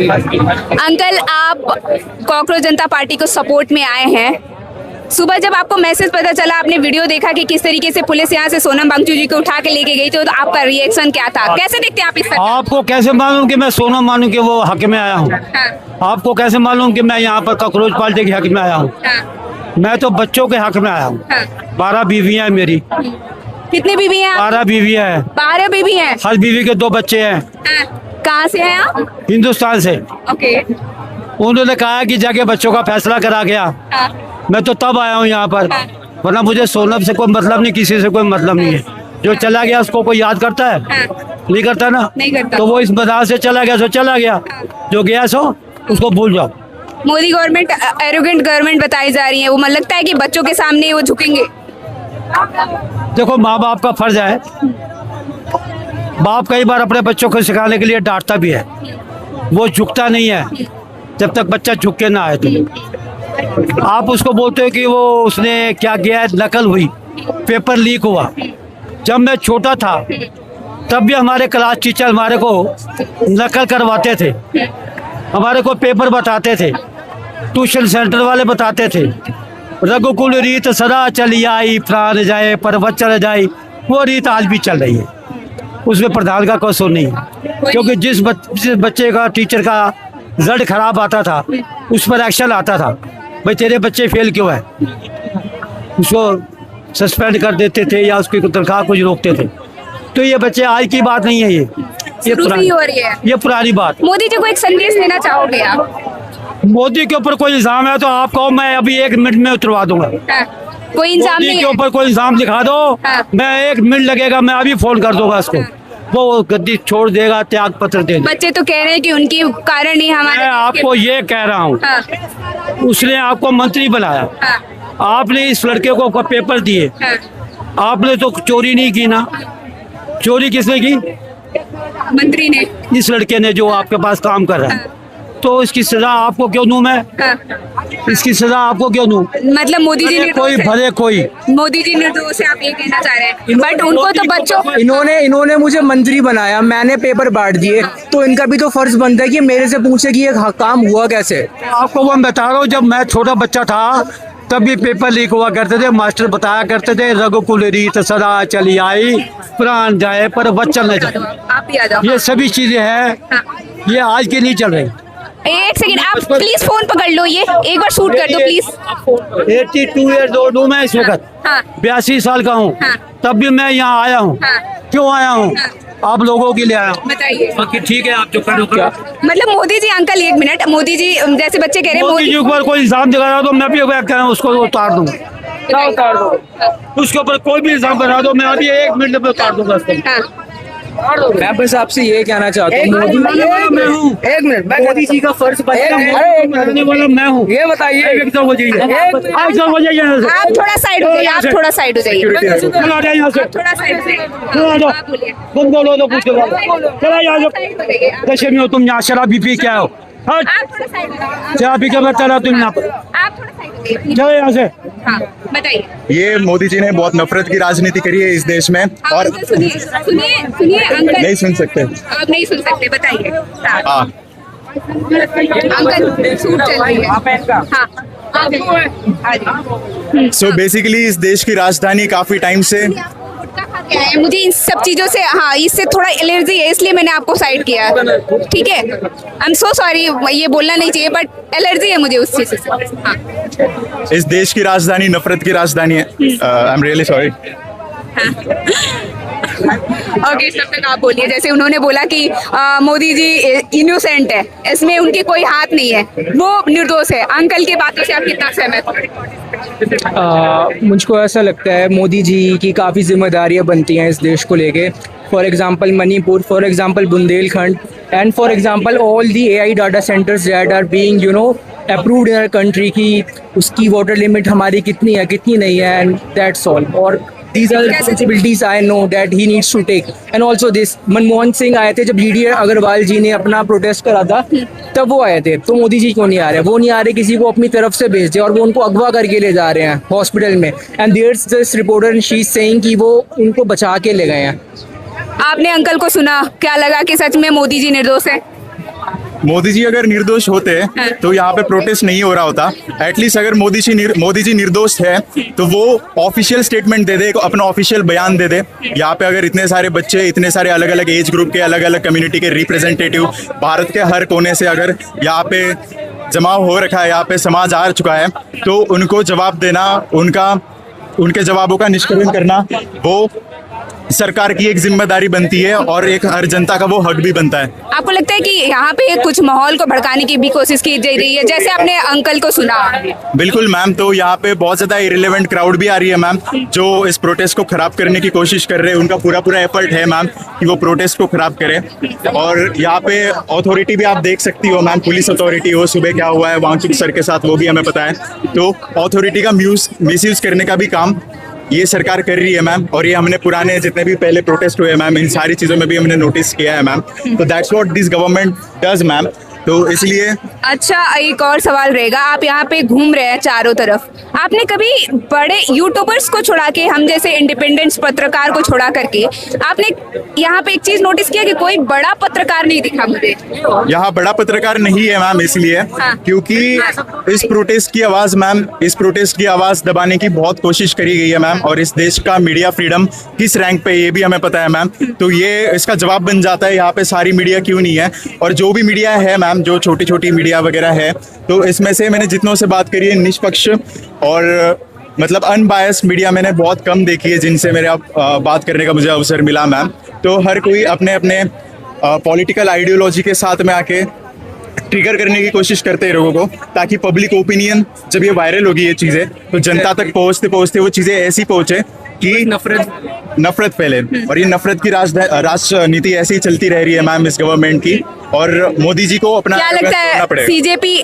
Uncle, आप cockroach जनता party को support में आए हैं। सुबह जब आपको मैसेज पता चला, आपने वीडियो देखा कि किस तरीके से पुलिस यहाँ से सोनम वांगचुक जी को उठा के लेके गई, तो आपका रिएक्शन क्या था? कैसे देखते हैं आप इस तरह? आपको कैसे मालूम कि मैं सोनम मानू के वो हक में आया हूँ? हाँ, आपको कैसे मालूम कि मैं यहाँ पर कॉकरोच पार्टी के हक में आया हूँ? हाँ, मैं तो बच्चों के हक में आया हूँ। हाँ। 12 बीवियाँ हैं मेरी। कितनी बीवी हैं आप? 12 बीवियाँ हैं। 12 बीवी हैं। हर बीवी के 2 बच्चे हैं। हाँ। कहाँ से हैं आप? हिंदुस्तान से। ओके। उन्होंने कहा कि जाके बच्चों का फैसला करा गया। हाँ, मैं तो तब आया हूँ यहाँ पर, वरना मुझे सोनम से कोई मतलब नहीं, किसी से कोई मतलब नहीं है। जो चला गया उसको कोई याद करता है? नहीं करता ना। नहीं करता। तो वो इस बाजार से चला गया सो चला गया, जो गया सो उसको भूल जाओ। मोदी गवर्नमेंट एरोगेंट गवर्नमेंट बताई जा रही है, वो मन लगता है कि बच्चों के सामने वो झुकेंगे। देखो, माँ बाप का फर्ज है। बाप कई बार अपने बच्चों को सिखाने के लिए डांटता भी है, वो झुकता नहीं है जब तक बच्चा झुक के ना आए। तो आप उसको बोलते हो कि वो उसने क्या किया है, नकल हुई, पेपर लीक हुआ। जब मैं छोटा था तब भी हमारे क्लास टीचर हमारे को नकल करवाते थे, हमारे को पेपर बताते थे, ट्यूशन सेंटर वाले बताते थे। रघुकुल रीत सदा चली आई, प्राण जाए पर वचन जाए, वो रीत आज भी चल रही है। उसमें प्रधान का कसूर नहीं है, क्योंकि जिस बच्चे का टीचर का रिजल्ट खराब आता था उस पर एक्शन आता था। भाई तेरे बच्चे फेल क्यों है, उसको सस्पेंड कर देते थे या उसकी तनख्वाह कुछ रोकते थे। तो ये बच्चे आज की बात नहीं है, ये पुरानी हो रही है। ये पुरानी बात। मोदी जी को एक संदेश देना चाहोगे आप? मोदी के ऊपर कोई इल्जाम है तो आप कहो, मैं अभी 1 मिनट में उतरवा दूंगा। हाँ, कोई इंसान मोदी नहीं के है। ऊपर कोई इल्जाम दिखा दो, हाँ। मैं 1 मिनट लगेगा, मैं अभी फोन कर दूंगा उसको। वो गद्दी छोड़ देगा, त्याग पत्र दे देगा। बच्चे तो कह रहे हैं कि उनके कारण ही हमारे मैं आपको ये कह रहा हूँ, हाँ, उसने आपको मंत्री बनाया, हाँ, आपने इस लड़के को पेपर दिए, हाँ। आपने तो चोरी नहीं की ना। चोरी किसने की? मंत्री ने। इस लड़के ने जो आपके पास काम कर रहा है। तो इसकी सजा आपको क्यों दूं मैं? हाँ। इसकी सजा आपको क्यों दूं? मतलब मोदी जी भले कोई निर्दोष है। भले कोई। मोदी जी निर्दोष है, आप ये कहना चाह रहे हैं? बट उनको तो बच्चों इन्होंने मुझे मंत्री बनाया, मैंने पेपर बांट दिए, तो इनका भी तो फर्ज बनता है कि मेरे से पूछे कि ये काम हुआ कैसे। आपको वो बता रहा हूँ, जब मैं छोटा बच्चा था तब भी पेपर लीक हुआ करते थे, मास्टर बताया करते थे, रघुकुल रीत सदा चली आई, प्राण जाए पर वचन न जाए। आप ही आ जाओ। ये सभी चीजें हैं, ये आज की नहीं चल रही। एक सेकंड, आप प्लीज फोन पकड़ लो, ये एक बार शूट कर दो प्लीज। 82 ईयर्स ओल्ड हूँ मैं इस वक्त। हाँ। 82 साल का हूँ। हाँ। तब भी मैं यहाँ आया हूँ। हाँ। क्यों आया हूँ? हाँ। आप लोगों के लिए आया हूँ। बताइए। बाकी ठीक है, आप जो करो क्या। मतलब मोदी जी, अंकल एक मिनट, मोदी जी जैसे बच्चे कह रहे हैं मोदी जी ऊपर कोई इल्जाम दिखा रहा तो मैं भी उसको उतार दूंगा। क्या उतार दो? उसके ऊपर कोई भी इल्जाम बना दो, मैं अभी 1 मिनट में उतार दूंगा उसको। हाँ। मैं बस आपसे ये कहना चाहता हूँ, मोदी मैं हूँ। एक मिनट, मोदी जी का फर्ज बनाने वाला मैं हूँ। ये बताइए, एक हो जाइए, हो जाइए। आप थोड़ा साइड हो जाइए, आप थोड़ा साइड हो जाइए। चला जाए यहाँ से, थोड़ा साइड से चला जाओ। आप बोलिए। तुम बोलो तो पूछ लो, चला यहाँ से। नशे में हो तुम, यहाँ शराब भी पी के आओ। हट, आप थोड़ा साइड हो जाइए। शराब पी के मत चला तुम यहाँ पर, आप थोड़ा साइड हो जाइए। चलो यहाँ से। हाँ, बताइए। ये मोदी जी ने बहुत नफरत की राजनीति करी है इस देश में, और अंकल सुनिए सुनिए सुनिए, अंकल नहीं सुन सकते। आप नहीं सुन सकते, बताइए। हाँ, अंकल सूट चल रही है। हाँ, सो बेसिकली इस देश की राजधानी काफी टाइम से मुझे इन सब चीजों से, हाँ, इससे थोड़ा एलर्जी है, इसलिए मैंने आपको साइड किया। ठीक है, आई एम सो सॉरी, ये बोलना नहीं चाहिए, बट एलर्जी है मुझे उस चीज से। हाँ। इस देश की राजधानी नफरत की राजधानी है। I am really sorry. Okay, तब तक आप बोलिए। जैसे उन्होंने बोला कि मोदी जी इनोसेंट है, इसमें उनके कोई हाथ नहीं है, वो निर्दोष है। अंकल की बातों से आप कितना सहमत? मुझको ऐसा लगता है मोदी जी की काफ़ी जिम्मेदारियां बनती हैं इस देश को लेके। For example Manipur, for example Bundelkhand, and for example all the AI data centres that are being approved in our country, की उसकी वाटर लिमिट हमारी कितनी है कितनी नहीं है, एंड दैट्स ऑल। और these are the responsibilities I know that he needs to take. And also this, Manmohan Singh आए थे जब GD अग्रवाल जी ने अपना प्रोटेस्ट करा था, तब वो आए थे। तो मोदी जी क्यों नहीं आ रहे? वो नहीं आ रहे, किसी को अपनी तरफ से भेज दे, और वो उनको अगवा करके ले जा रहे हैं हॉस्पिटल में। And there's this reporter and she is saying कि वो उनको बचा के ले गए हैं। आपने अंकल को सुना, क्या लगा कि सच में मोदी जी निर्दोष है? मोदी जी अगर निर्दोष होते तो यहाँ पे प्रोटेस्ट नहीं हो रहा होता। एटलीस्ट अगर मोदी जी निर्दोष है तो वो ऑफिशियल स्टेटमेंट दे दे, अपना ऑफिशियल बयान दे दे। यहाँ पे अगर इतने सारे बच्चे, इतने सारे अलग अलग एज ग्रुप के, अलग अलग कम्युनिटी के रिप्रेजेंटेटिव भारत के हर कोने से अगर यहाँ पे जमा हो रखा है, यहाँ पे समाज आ चुका है, तो उनको जवाब देना, उनके जवाबों का निष्कर्षण करना वो सरकार की एक जिम्मेदारी बनती है और एक हर जनता का वो हक भी बनता है। आपको लगता है कि यहाँ पे कुछ माहौल को भड़काने की भी कोशिश की जा रही है, जैसे आपने अंकल को सुना? बिल्कुल मैम, तो यहाँ पे बहुत ज्यादा इरिलेवेंट क्राउड भी आ रही है मैम, जो इस प्रोटेस्ट को खराब करने की कोशिश कर रहे हैं। उनका पूरा एफर्ट है मैम कि वो प्रोटेस्ट को खराब करें। और यहाँ पे अथॉरिटी भी आप देख सकती हो मैम, पुलिस अथॉरिटी हो, सुबह क्या हुआ है वांगचुक सर के साथ वो भी हमें पता है। तो अथॉरिटी का मिसयूज करने का भी काम ये सरकार कर रही है मैम। और ये हमने पुराने जितने भी पहले प्रोटेस्ट हुए मैम, इन सारी चीज़ों में भी हमने नोटिस किया है मैम। तो that's what this government does ma'am. तो इसलिए अच्छा, एक और सवाल रहेगा, आप यहाँ पे घूम रहे हैं चारों तरफ, आपने कभी बड़े यूट्यूबर्स को छोड़ा के, हम जैसे इंडिपेंडेंट पत्रकार को छोड़ा करके, आपने यहाँ पे एक चीज नोटिस किया कि कोई बड़ा पत्रकार नहीं दिखा मुझे? यहाँ बड़ा पत्रकार नहीं है मैम, इसलिए क्योंकि इस प्रोटेस्ट की आवाज मैम, इस प्रोटेस्ट की आवाज दबाने की बहुत कोशिश करी गई है मैम। और इस देश का मीडिया फ्रीडम किस रैंक पे ये भी हमें पता है मैम। तो ये इसका जवाब बन जाता है यहाँ पे सारी मीडिया क्यों नहीं है। और जो भी मीडिया है मैम, जो छोटी छोटी मीडिया वगैरह है, तो इसमें से मैंने जितनों से बात करी है, निष्पक्ष और मतलब अनबायस्ड मीडिया मैंने बहुत कम देखी है जिनसे मेरे बात करने का मुझे अवसर मिला मैम। तो हर कोई अपने अपने पॉलिटिकल आइडियोलॉजी के साथ में आके ट्रिगर करने की कोशिश करते हैं लोगों को, ताकि पब्लिक ओपिनियन जब ये वायरल होगी ये चीज़ें, तो जनता तक पहुँचते पहुँचते वो चीज़ें ऐसी पहुँचे कि नफरत फैले। और ये नफरत की राजनीति ऐसे ही चलती रह रही है मैम इस गवर्नमेंट की। और मोदी जी को अपना क्या लगता है,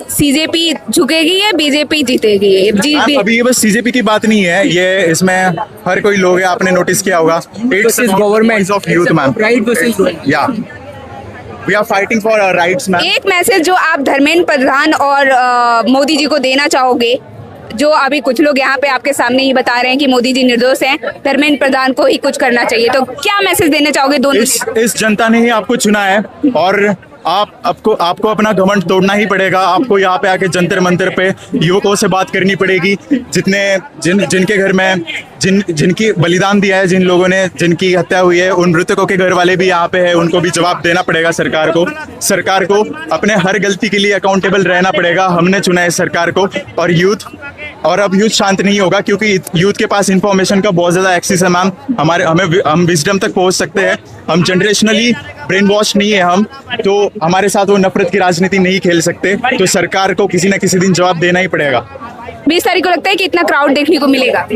सीजेपी झुकेगी या बीजेपी जीतेगी? अभी ये बस सीजेपी की बात नहीं है, ये इसमें हर कोई लोग है, आपने नोटिस किया होगा, it's government of youth ma'am, या we are fighting for our rights ma'am. एक मैसेज जो आप धर्मेंद्र प्रधान और मोदी जी को देना चाहोगे, जो अभी कुछ लोग यहाँ पे आपके सामने ही बता रहे हैं कि मोदी जी निर्दोष हैं, धर्मेंद्र प्रधान को ही कुछ करना चाहिए, तो क्या मैसेज देना चाहोगे दोनों? इस जनता ने ही आपको चुना है और आपको अपना घमंड तोड़ना ही पड़ेगा। आपको यहाँ पे आके जंतर मंतर पे युवकों से बात करनी पड़ेगी, जिनके घर में जिनकी बलिदान दिया है, जिन लोगों ने जिनकी हत्या हुई है, उन मृतकों के घर वाले भी यहाँ पे हैं, उनको भी जवाब देना पड़ेगा सरकार को अपने हर गलती के लिए अकाउंटेबल रहना पड़ेगा। हमने चुना है सरकार को और अब यूथ शांत नहीं होगा, क्योंकि यूथ के पास इंफॉर्मेशन का बहुत ज्यादा एक्सेस है मैम। हम विजडम तक पहुंच सकते हैं, हम जनरेशनली ब्रेन वॉश नहीं है हम, तो हमारे साथ वो नफरत की राजनीति नहीं खेल सकते। तो सरकार को किसी न किसी दिन जवाब देना ही पड़ेगा। 20 तारीख को लगता है कि इतना क्राउड देखने को मिलेगा?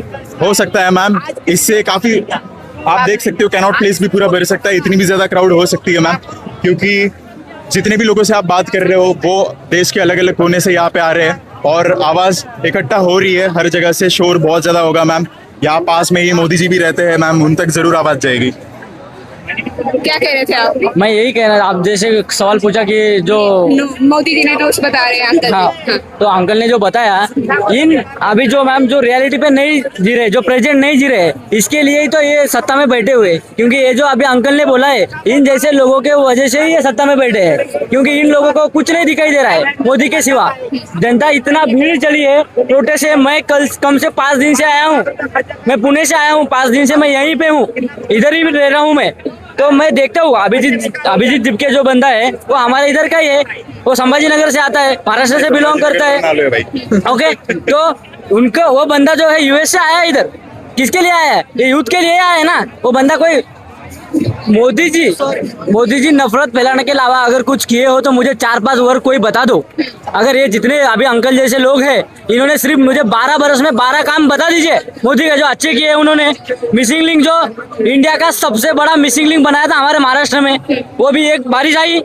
हो सकता है मैम, इससे काफी आप देख सकते हो, कैनॉट प्लेस भी पूरा भर सकता है, इतनी भी ज्यादा क्राउड हो सकती है मैम, क्योंकि जितने भी लोगों से आप बात कर रहे हो वो देश के अलग अलग कोने से यहाँ पे आ रहे हैं और आवाज इकट्ठा हो रही है हर जगह से। शोर बहुत ज्यादा होगा मैम। यहाँ पास में ही मोदी जी भी रहते हैं मैम, उन तक जरूर आवाज जाएगी। क्या कह रहे थे आप? मैं यही कह रहा था, आप जैसे सवाल पूछा कि जो मोदी जी ने दोस्त बता रहे हैं अंकल। हाँ, तो अंकल ने जो बताया, इन अभी जो मैम जो रियलिटी पे नहीं जी रहे, जो प्रेजेंट नहीं जी रहे, इसके लिए ही तो ये सत्ता में बैठे हुए। क्योंकि ये जो अभी अंकल ने बोला है, इन जैसे लोगों के वजह से ही ये सत्ता में बैठे हैं। क्योंकि इन लोगों को कुछ नहीं दिखाई दे रहा है मोदी के सिवा। जनता इतना भीड़ चली है प्रोटेस्ट से। मैं कम से 5 दिन से आया हूँ, मैं पुणे से आया हूँ, 5 दिन से मैं यहीं पे हूँ, इधर ही रह रहा हूँ मैं। तो मैं देखता हूँ अभिजीत दिपके जो बंदा है वो हमारे इधर का ही है, वो संभाजीनगर से आता है, महाराष्ट्र से बिलोंग करता है। ओके, तो उनको वो बंदा जो है यूएस से आया है इधर, किसके लिए आया है? ये यूथ के लिए आया है ना। वो बंदा कोई मोदी जी नफरत फैलाने के अलावा अगर कुछ किए हो तो मुझे 4-5 वर्ड कोई बता दो। अगर ये जितने अभी अंकल जैसे लोग हैं, इन्होंने सिर्फ मुझे 12 बरस में 12 काम बता दीजिए मोदी के जो अच्छे किए उन्होंने। मिसिंग लिंक जो इंडिया का सबसे बड़ा मिसिंग लिंक बनाया था हमारे महाराष्ट्र में, वो भी एक बारिश आई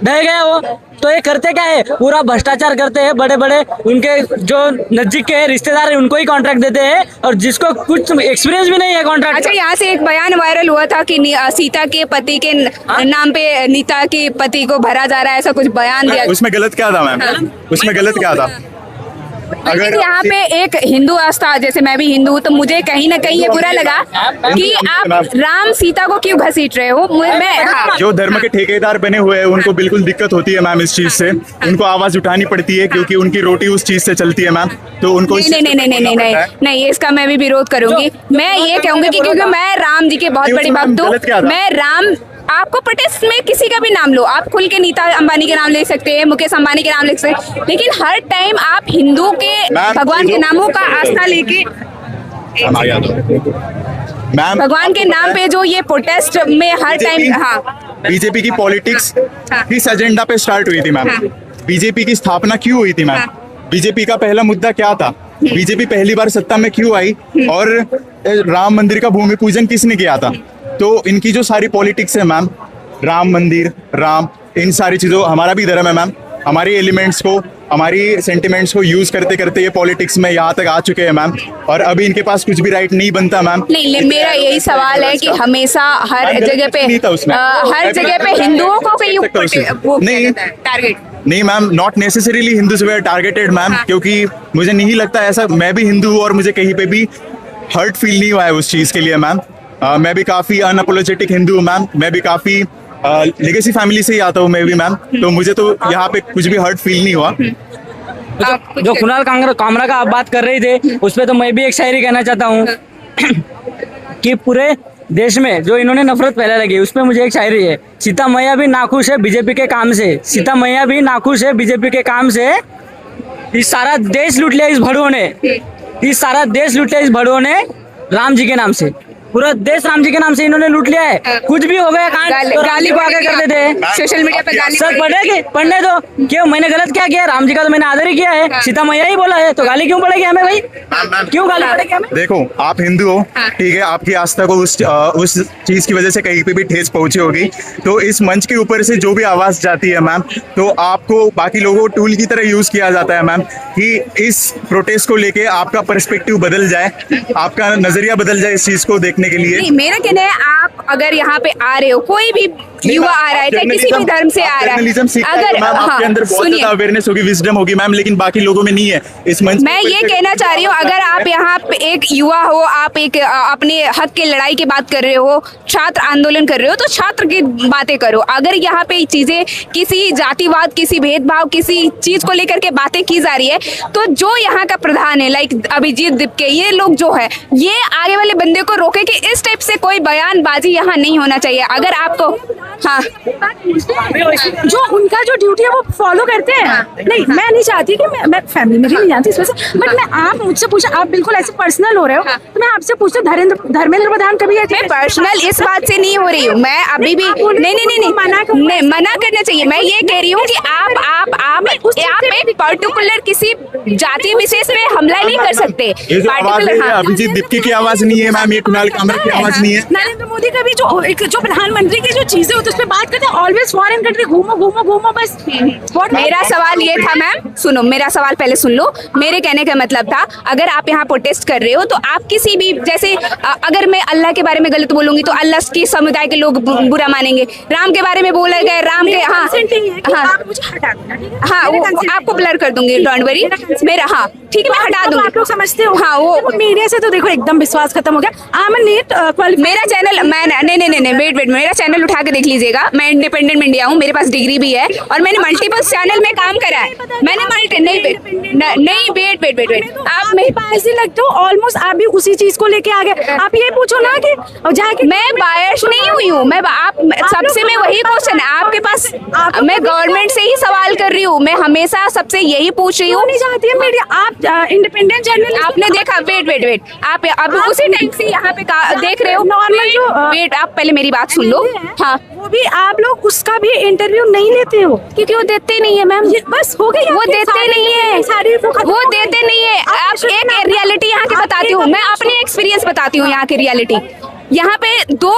ढह गया वो। तो ये करते क्या है, पूरा भ्रष्टाचार करते हैं। बड़े बड़े उनके जो नजदीक के रिश्तेदार हैं उनको ही कॉन्ट्रैक्ट देते हैं, और जिसको कुछ एक्सपीरियंस भी नहीं है कॉन्ट्रैक्ट। अच्छा, यहाँ से एक बयान वायरल हुआ था कि सीता के पति के नाम पे नीता के पति को भरा जा रहा है, ऐसा कुछ बयान दिया। उसमें गलत क्या था मैम? उसमें गलत क्या था? लेकिन यहाँ पे एक हिंदू आस्था, जैसे मैं भी हिंदू हूँ, तो मुझे कहीं ना कहीं ये बुरा लगा कि आप राम सीता को क्यों घसीट रहे हो। मैं जो धर्म के ठेकेदार बने हुए हैं उनको बिल्कुल दिक्कत होती है मैम इस चीज से, उनको आवाज उठानी पड़ती है क्योंकि उनकी रोटी उस चीज से चलती है मैम, तो उनको नहीं, इसका मैं भी विरोध करूंगी। मैं ये कहूंगी कि क्योंकि मैं राम जी के बहुत बड़ी भक्त हूँ। मैं राम, आपको प्रोटेस्ट में किसी का भी नाम लो, आप खुल के नीता अंबानी के नाम ले सकते हैं, मुकेश अंबानी के नाम ले सकते हैं, लेकिन हर टाइम आप हिंदू के भगवान के नामों का आस्था लेके भगवान के नाम पे जो ये प्रोटेस्ट में हर टाइम। हाँ, बीजेपी की पॉलिटिक्स किस एजेंडा पे स्टार्ट हुई थी मैम? बीजेपी की स्थापना क्यों हुई थी मैम? बीजेपी का पहला मुद्दा क्या था? बीजेपी पहली बार सत्ता में क्यों आई और राम मंदिर का भूमि पूजन किसने किया था? तो इनकी जो सारी पॉलिटिक्स है मैम, राम मंदिर, राम, इन सारी चीजों, हमारा भी धर्म है मैम, हमारी एलिमेंट्स को, हमारी सेंटिमेंट्स को यूज करते करते ये पॉलिटिक्स में यहाँ तक आ चुके हैं मैम, और अभी इनके पास कुछ भी राइट नहीं बनता मैम। नहीं, मेरा यही सवाल है कि हमेशा हर जगह पे हिंदुओं को नहीं टारगेट। नहीं ma'am, not necessarily Hindus way targeted ma'am, क्योंकि मुझे नहीं लगता ऐसा। मैं भी हिंदू हूँ और मुझे कहीं पे भी हर्ट फील नहीं हुआ है उस चीज के लिए मैम। मैं भी काफी अनअपोलोजेटिक हिंदू हूँ मैम, मैं भी काफी लेगेसी फैमिली से ही आता हूँ मैं भी मैम, तो मुझे तो यहाँ पे कुछ भी हर्ट फील नहीं हुआ। जो कुणाल कामरा का आप बात कर रहे थे, उस पर तो मैं भी एक शायरी कहना चाहता हूँ कि पूरे देश में जो इन्होंने नफरत फैला लगी, उस पर मुझे एक शायरी है। सीता मैया भी नाखुश है बीजेपी के काम से, सीता मैया भी नाखुश है बीजेपी के काम से, इस सारा देश लूट लिया इस भड़ुओं ने, इस सारा देश लूट लिया इस भड़ुओं ने राम जी के नाम से, पूरा देश राम जी के नाम से इन्होंने लूट लिया है। कुछ भी हो गया तो गाली को आगे कर देते हैं सोशल मीडिया पे गाली। सर पढ़ने दो, क्यों मैंने गलत क्या किया? राम जी का तो मैंने आदर ही किया है, सीता मैया ही बोला है, तो गाली क्यों पड़ेगी हमें भाई? क्यों गाली पड़ेगी हमें? देखो, आप हिंदू हो, ठीक है, आपकी आस्था को उस चीज की वजह से कहीं पे भी ठेस पहुंची होगी, तो इस मंच के ऊपर से जो भी आवाज जाती है मैम, तो आपको बाकी लोगों को टूल की तरह यूज किया जाता है मैम, कि इस प्रोटेस्ट को लेके आपका पर्सपेक्टिव बदल जाए, आपका नजरिया बदल जाए इस चीज को देखने के लिए। नहीं, मेरा कहना है, आप अगर यहाँ पे आ रहे हो, कोई भी युवा आ रहा है, चाहे किसी भी धर्म से आ रहा है, अगर आपके अंदर बहुत ज्यादा अवेयरनेस होगी, विजडम होगी मैम, लेकिन बाकी लोगों में नहीं है इस मंच। मैं ये कहना चाह रही हूँ, अगर आप यहाँ पे एक युवा हो, आप एक अपने हक के लड़ाई की बात कर रहे हो, छात्र आंदोलन कर रहे हो, तो छात्र की बातें करो। अगर यहाँ पे चीजें किसी जातिवाद, किसी भेदभाव, किसी चीज को लेकर के बातें की जा रही है, तो जो यहाँ का प्रधान है, लाइक अभिजीत दीपके, ये लोग जो है, ये आगे वाले बंदे को रोके कि इस टाइप से कोई बयानबाजी यहाँ नहीं होना चाहिए। अगर आपको जो उनका जो ड्यूटी है वो फॉलो करते हैं। नहीं, मैं नहीं चाहती कि मैं फैमिली में भी नहीं जानती इस वजह से, बट मैं आप मुझसे पूछा, आप बिल्कुल ऐसे पर्सनल हो रहे हो, तो मैं आपसे पूछता, धर्मेंद्र प्रधान कभी गए थे? पर्सनल इस बात से नहीं हो रही हूँ मैं अभी भी। नहीं, मना करना चाहिए। मैं ये कह रही हूँ कि आप एक पर्टिकुलर किसी जाति विशेष पे हमला नहीं कर सकते। अभिजीत दीपके की आवाज नहीं है मैम, ये कुणाल कामरा की आवाज नहीं है। नरेंद्र मोदी का भी जो प्रधानमंत्री की जो चीजें होती है उस पर बात करते हैं, ऑलवेज फॉरेन कंट्री घूमो बस। मेरा सवाल ये था मैम, सुनो, मेरा सवाल पहले सुन लो। मेरे कहने का मतलब था, अगर आप यहाँ प्रोटेस्ट कर रहे हो, तो आप किसी भी, जैसे अगर मैं अल्लाह के बारे में गलत बोलूंगी तो अल्लाह की समुदाय के लोग बुरा मानेंगे, राम के बारे में बोला गया, राम के आपको ब्लर कर दूंगी, डोंट वरी। मेरा ठीक है, मैं हटा दूंगी। आप लोग समझते हो? हाँ, वो मीडिया से तो देखो एकदम विश्वास खत्म हो गया। मेरा चैनल, मैं नहीं, वेट, मेरा चैनल उठा के देख लीजिएगा। मैं इंडिपेंडेंट इंडिया हूँ, मेरे पास डिग्री भी है, और मैंने मल्टीपल चैनल में काम करा है। मैंने वेट, आप मेरे पास ही लगते हो ऑलमोस्ट, आप भी उसी चीज को लेके आ गए। आप ये पूछो ना कि जाके, मैं बायस नहीं हुई हूँ, मैं आप सबसे मैं वही क्वेश्चन है आपके पास, मैं गवर्नमेंट से ही सवाल कर रही हूँ, मैं हमेशा सबसे यही पूछ रही हूँ। नहीं चाहती है मीडिया, आप इंडिपेंडेंट जर्नल आपने देखा, वेट, आप अब उसी टाइप से यहाँ पे देख रहे हो नॉर्मल जो वेट, आप पहले मेरी बात सुन लो। हाँ, वो भी आप लोग उसका भी इंटरव्यू नहीं लेते हो, क्योंकि वो देते नहीं है मैम, बस हो गई। वो देते नहीं है, वो देते नहीं है। आप एक रियलिटी यहाँ की बताती हूँ, मैं अपनी एक्सपीरियंस बताती हूँ यहाँ की रियलिटी। यहाँ पे दो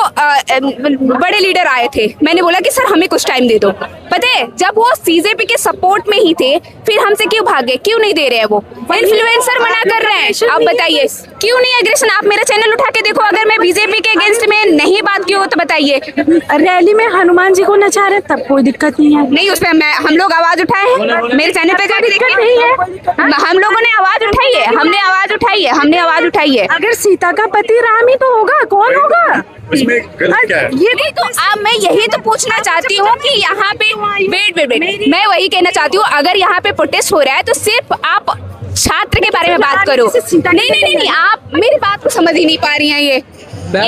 बड़े लीडर आए थे, मैंने बोला कि सर हमें कुछ टाइम दे दो। पता है जब वो बीजेपी के सपोर्ट में ही थे फिर हमसे क्यों भागे, क्यों नहीं दे रहे हैं? वो इन्फ्लुएंसर मना कर रहे हैं, आप बताइए क्यों नहीं एग्रेशन? आप मेरा चैनल उठा के देखो, अगर मैं बीजेपी के अगेंस्ट में नहीं बात की हो तो बताइए। रैली में हनुमान जी को नचा रहे तब कोई दिक्कत नहीं है। नहीं, उस पर हम लोग आवाज उठाए हैं, मेरे चैनल पे जाके दिक्कत देखिए। नहीं है। हम लोगों ने आवाज उठाई है, हमने आवाज उठाई है, हमने आवाज उठाई है। अगर सीता का पति राम ही तो होगा, कौन होगा? इसमें गलत क्या है? ये नहीं तो अब मैं यही तो पूछना चाहती हूँ कि यहाँ पे वेट मैं वही कहना चाहती हूँ, अगर यहाँ पे प्रोटेस्ट हो रहा है तो सिर्फ आप छात्र के बारे में बात करो। नहीं, आप मेरी बात को समझ ही नहीं पा रही हैं। ये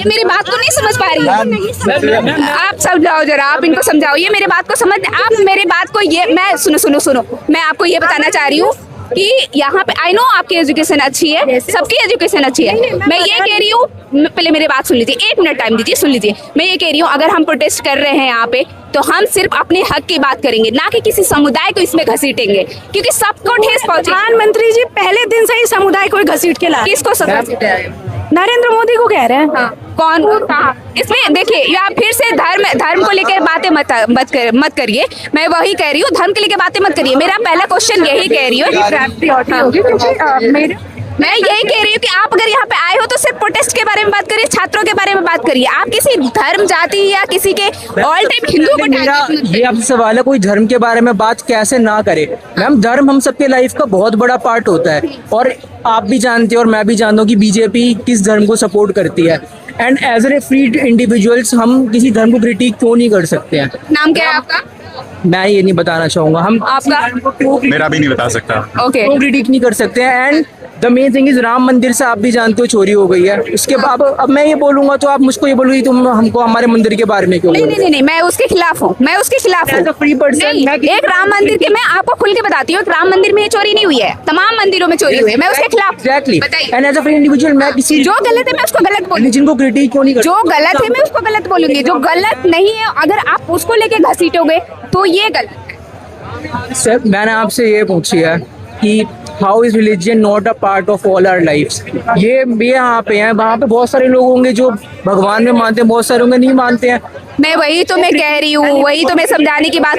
मेरी बात को नहीं समझ पा रही है। आप समझाओ जरा, आप इनको समझाओ, ये मेरी बात को समझ, आप मेरी बात को ये मैं सुनो मैं आपको ये बताना चाह रही हूँ कि यहाँ पे आई नो आपकी एजुकेशन अच्छी है, सबकी एजुकेशन अच्छी है। मैं ये कह रही हूँ, पहले मेरी बात सुन लीजिए, 1 मिनट टाइम दीजिए, सुन लीजिए। मैं ये कह रही हूँ अगर हम प्रोटेस्ट कर रहे हैं यहाँ पे तो हम सिर्फ अपने हक की बात करेंगे, ना कि किसी समुदाय को इसमें घसीटेंगे, क्योंकि सबको ठेस पहुंचे। प्रधानमंत्री जी पहले दिन से ही समुदाय को घसीट के ला, किसको समझ? नरेंद्र मोदी को कह रहे हैं। हाँ, कौन? इसमें देखिए, या फिर से धर्म को लेकर बातें मत करिए। मैं वही कह रही हूँ, धर्म के लेकर बातें मत करिए। मेरा पहला क्वेश्चन यही कह रही हूँ, मैं यही कह रही हूँ कि आप अगर यहाँ पे आए हो तो सिर्फ प्रोटेस्ट के बारे में बात करिए, छात्रों के बारे में बात करिए। आप किसी धर्म, जाति या किसी के ऑल टाइम हिंदुओं को मेरा टारगेट मत ये आपसे सवाल है, कोई धर्म के बारे में बात कैसे ना करे? मैम, धर्म हम सबके लाइफ का बहुत बड़ा पार्ट होता है, और आप भी जानते हो और मैं भी जानता हूँ कि बीजेपी किस धर्म को सपोर्ट करती है। And as a free individuals हम किसी धर्म को क्रिटिक क्यों नहीं कर सकते हैं? नाम क्या है आपका? मैं ये नहीं बताना चाहूंगा, हम आपका? मेरा भी नहीं बता सकता। ओके, क्यों क्रिटिक नहीं कर सकते हैं। And the main thing is, Ram मंदिर से आप भी जानते हो चोरी हो गई है। उसके बाद अब मैं ये बोलूंगा तो आप मुझको ये बोलोगी तुम हमको हमारे मंदिर के बारे में क्यों? नहीं, मैं उसके खिलाफ हूँ, मैं उसके खिलाफ हूँ। As a free person, नहीं, मैं किसी एक राम मंदिर के, मैं आपको खुल के बताती हूँ, राम मंदिर में ये चोरी नहीं हुई है, तमाम मंदिरों में चोरी हुई है। मैं उसके खिलाफ। एग्जैक्टली। बताइए, and as a free individual मैं किसी जो गलत है मैं उसको गलत बोलूंगी, रिलीजन को क्रिटिक क्यों नहीं कर? जो गलत है मैं उसको गलत बोलूंगी, जो गलत नहीं है अगर आप उसको लेके घसीटोगे तो ये गलत है। सर, मैंने आपसे ये पूछी है कि how is religion not a part of all our lives? ये यहाँ पे हैं, वहाँ पे बहुत सारे लोग होंगे जो भगवान में मानते हैं, बहुत सारे होंगे नहीं मानते हैं। मैं वही तो मैं कह रही हूँ, वही तो मैं समझाने की बात